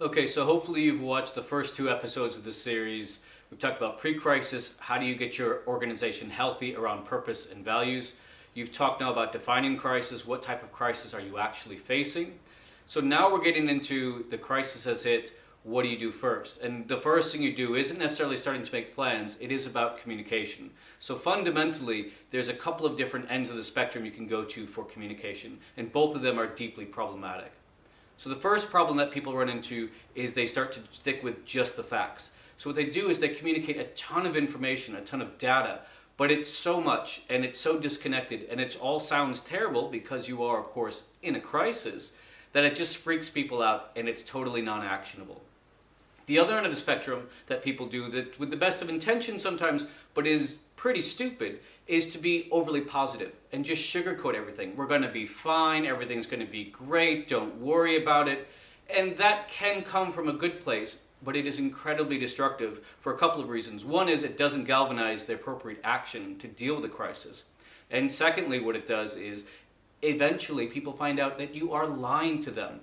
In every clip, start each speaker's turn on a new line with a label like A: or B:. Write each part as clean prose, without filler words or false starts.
A: Okay, so hopefully you've watched the first two episodes of this series. We've talked about pre-crisis, how do you get your organization healthy around purpose and values. You've talked now about defining crisis, what type of crisis are you actually facing. So now we're getting into the crisis has hit, what do you do first? And the first thing you do isn't necessarily starting to make plans, it is about communication. So fundamentally, there's a couple of different ends of the spectrum you can go to for communication, and both of them are deeply problematic. So the first problem that people run into is they start to stick with just the facts. So what they do is they communicate a ton of information, a ton of data, but it's so much and it's so disconnected and it all sounds terrible because you are, of course, in a crisis, that it just freaks people out and it's totally non-actionable. The other end of the spectrum that people do, that with the best of intentions sometimes, but is pretty stupid, is to be overly positive and just sugarcoat everything. We're going to be fine, everything's going to be great, don't worry about it. And that can come from a good place, but it is incredibly destructive for a couple of reasons. One is it doesn't galvanize the appropriate action to deal with the crisis. And secondly, what it does is eventually people find out that you are lying to them.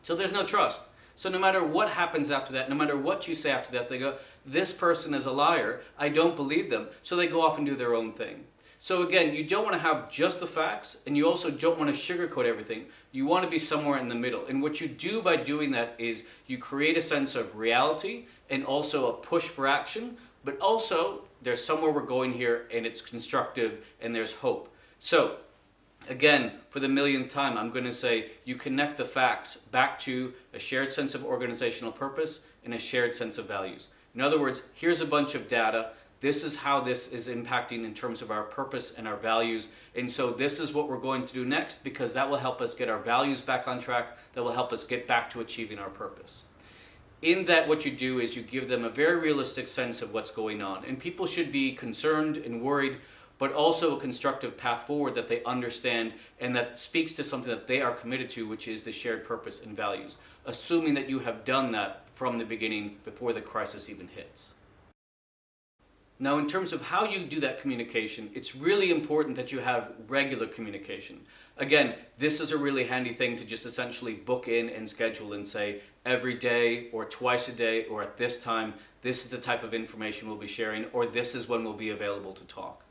A: So there's no trust. So no matter what happens after that, no matter what you say after that, they go, this person is a liar, I don't believe them. So they go off and do their own thing. So again, you don't want to have just the facts, and you also don't want to sugarcoat everything. You want to be somewhere in the middle. And what you do by doing that is you create a sense of reality and also a push for action, but also there's somewhere we're going here and it's constructive and there's hope. So again, for the millionth time, I'm going to say you connect the facts back to a shared sense of organizational purpose and a shared sense of values. In other words, here's a bunch of data. This is how this is impacting in terms of our purpose and our values. And so this is what we're going to do next, because that will help us get our values back on track. That will help us get back to achieving our purpose. In that, what you do is you give them a very realistic sense of what's going on. And people should be concerned and worried, but also a constructive path forward that they understand and that speaks to something that they are committed to, which is the shared purpose and values, assuming that you have done that from the beginning before the crisis even hits. Now, in terms of how you do that communication, it's really important that you have regular communication. Again, this is a really handy thing to just essentially book in and schedule and say every day or twice a day or at this time, this is the type of information we'll be sharing, or this is when we'll be available to talk.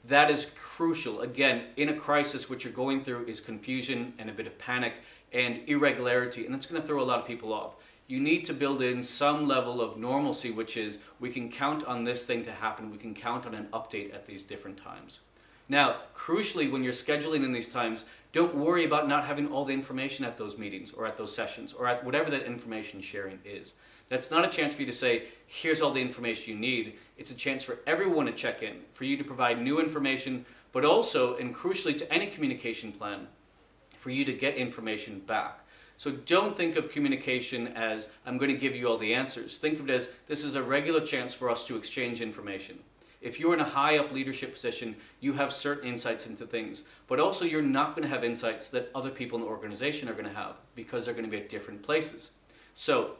A: That is crucial. Again, in a crisis, what you're going through is confusion and a bit of panic and irregularity, and it's going to throw a lot of people off. You need to build in some level of normalcy, which is we can count on this thing to happen. We can count on an update at these different times. Now, crucially, when you're scheduling in these times, don't worry about not having all the information at those meetings or at those sessions or at whatever that information sharing is. That's not a chance for you to say, here's all the information you need. It's a chance for everyone to check in, for you to provide new information, but also, and crucially to any communication plan, for you to get information back. So don't think of communication as, I'm going to give you all the answers. Think of it as, this is a regular chance for us to exchange information. If you're in a high up leadership position, you have certain insights into things, but also you're not going to have insights that other people in the organization are going to have because they're going to be at different places. So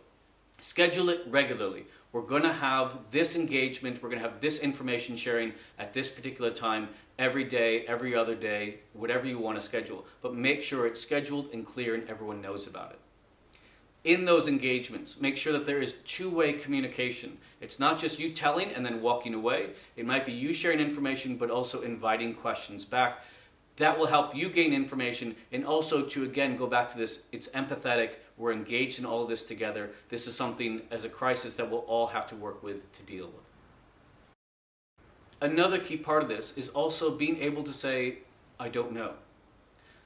A: schedule it regularly. We're going to have this engagement, we're going to have this information sharing at this particular time, every day, every other day, whatever you want to schedule. But make sure it's scheduled and clear and everyone knows about it. In those engagements, make sure that there is two-way communication. It's not just you telling and then walking away. It might be you sharing information, but also inviting questions back. That will help you gain information, and also to, again, go back to this, it's empathetic, we're engaged in all of this together. This is something as a crisis that we'll all have to work with to deal with. Another key part of this is also being able to say, I don't know.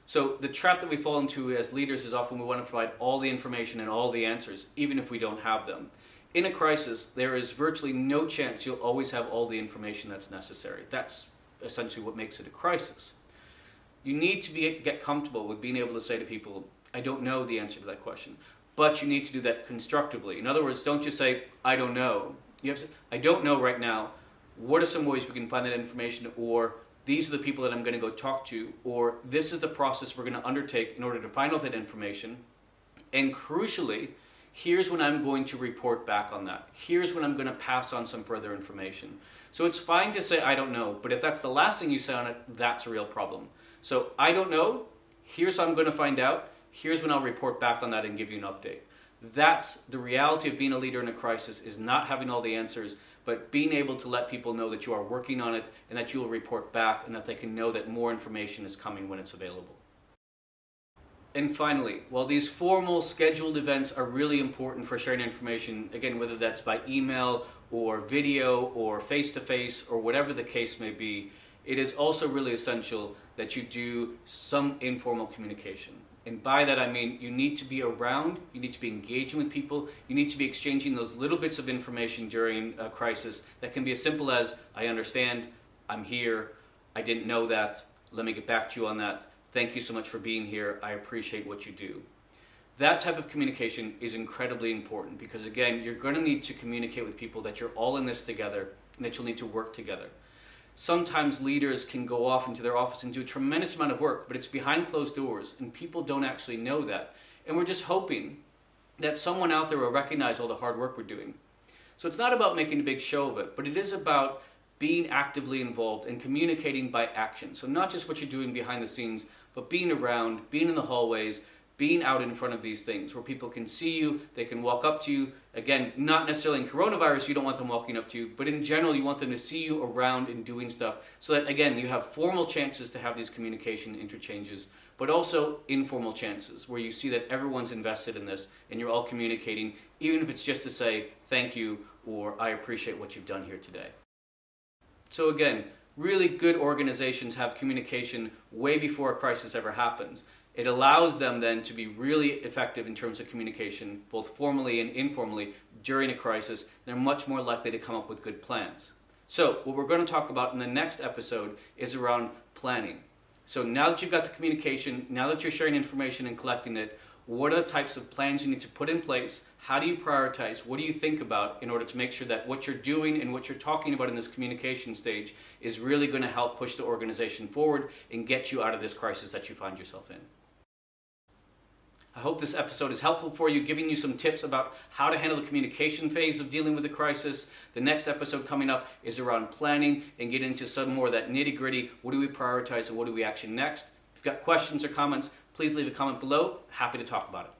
A: So the trap that we fall into as leaders is often we want to provide all the information and all the answers, even if we don't have them. In a crisis, there is virtually no chance you'll always have all the information that's necessary. That's essentially what makes it a crisis. You need to get comfortable with being able to say to people, I don't know the answer to that question, but you need to do that constructively. In other words, don't just say, I don't know. You have to say, I don't know right now. What are some ways we can find that information? Or these are the people that I'm going to go talk to, or this is the process we're going to undertake in order to find out that information. And crucially, here's when I'm going to report back on that. Here's when I'm going to pass on some further information. So it's fine to say, I don't know, but if that's the last thing you say on it, that's a real problem. So I don't know, here's how I'm going to find out, here's when I'll report back on that and give you an update. That's the reality of being a leader in a crisis, is not having all the answers, but being able to let people know that you are working on it and that you will report back and that they can know that more information is coming when it's available. And finally, while these formal scheduled events are really important for sharing information, again, whether that's by email or video or face-to-face or whatever the case may be, it is also really essential that you do some informal communication. And by that I mean you need to be around, you need to be engaging with people, you need to be exchanging those little bits of information during a crisis that can be as simple as, I understand, I'm here, I didn't know that, let me get back to you on that. Thank you so much for being here. I appreciate what you do. That type of communication is incredibly important because, again, you're going to need to communicate with people that you're all in this together and that you'll need to work together. Sometimes leaders can go off into their office and do a tremendous amount of work, but it's behind closed doors and people don't actually know that. And we're just hoping that someone out there will recognize all the hard work we're doing. So it's not about making a big show of it, but it is about being actively involved and communicating by action. So not just what you're doing behind the scenes, but being around, being in the hallways, being out in front of these things where people can see you, they can walk up to you. Again, not necessarily in coronavirus, you don't want them walking up to you, but in general, you want them to see you around and doing stuff so that, again, you have formal chances to have these communication interchanges, but also informal chances where you see that everyone's invested in this and you're all communicating, even if it's just to say thank you or I appreciate what you've done here today. So again, really good organizations have communication way before a crisis ever happens. It allows them then to be really effective in terms of communication, both formally and informally, during a crisis. They're much more likely to come up with good plans. So what we're going to talk about in the next episode is around planning. So now that you've got the communication, now that you're sharing information and collecting it, what are the types of plans you need to put in place? How do you prioritize? What do you think about in order to make sure that what you're doing and what you're talking about in this communication stage is really going to help push the organization forward and get you out of this crisis that you find yourself in? I hope this episode is helpful for you, giving you some tips about how to handle the communication phase of dealing with a crisis. The next episode coming up is around planning and get into some more of that nitty-gritty. What do we prioritize and what do we action next? If you've got questions or comments, please leave a comment below. Happy to talk about it.